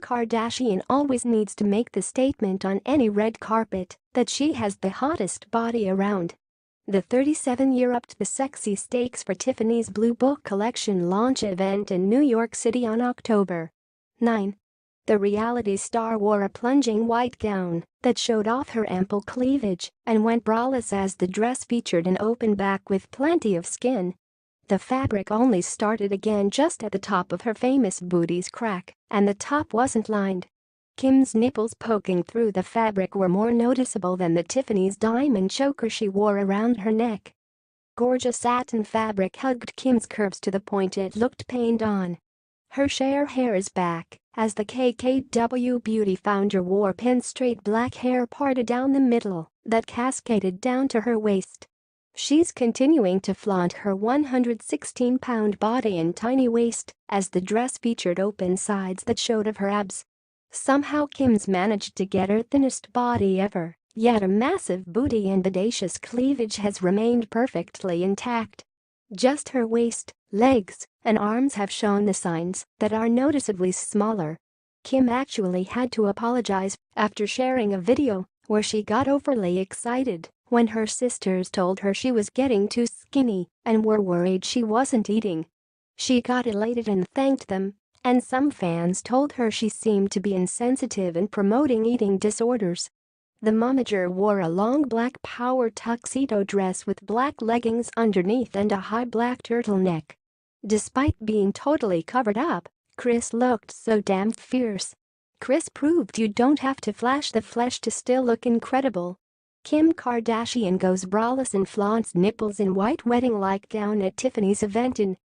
Kardashian always needs to make the statement on any red carpet that she has the hottest body around. The 37-year upped the sexy stakes for Tiffany's Blue Book collection launch event in New York City on October 9. The reality star wore a plunging white gown that showed off her ample cleavage and went braless as the dress featured an open back with plenty of skin. The fabric only started again just at the top of her famous booty's crack, and the top wasn't lined. Kim's nipples poking through the fabric were more noticeable than the Tiffany's diamond choker she wore around her neck. Gorgeous satin fabric hugged Kim's curves to the point it looked painted on. Her sheer hair is back, as the KKW beauty founder wore pinned straight black hair parted down the middle that cascaded down to her waist. She's continuing to flaunt her 116-pound body and tiny waist as the dress featured open sides that showed of her abs. Somehow Kim's managed to get her thinnest body ever, yet a massive booty and bodacious cleavage has remained perfectly intact. Just her waist, legs, and arms have shown the signs that are noticeably smaller. Kim actually had to apologize after sharing a video where she got overly excited when her sisters told her she was getting too skinny and were worried she wasn't eating. She got elated and thanked them, and some fans told her she seemed to be insensitive and promoting eating disorders. The momager wore a long black power tuxedo dress with black leggings underneath and a high black turtleneck. Despite being totally covered up, Kris looked so damn fierce. Kris proved you don't have to flash the flesh to still look incredible. Kim Kardashian goes braless and flaunts nipples in white wedding-like gown at Tiffany's event in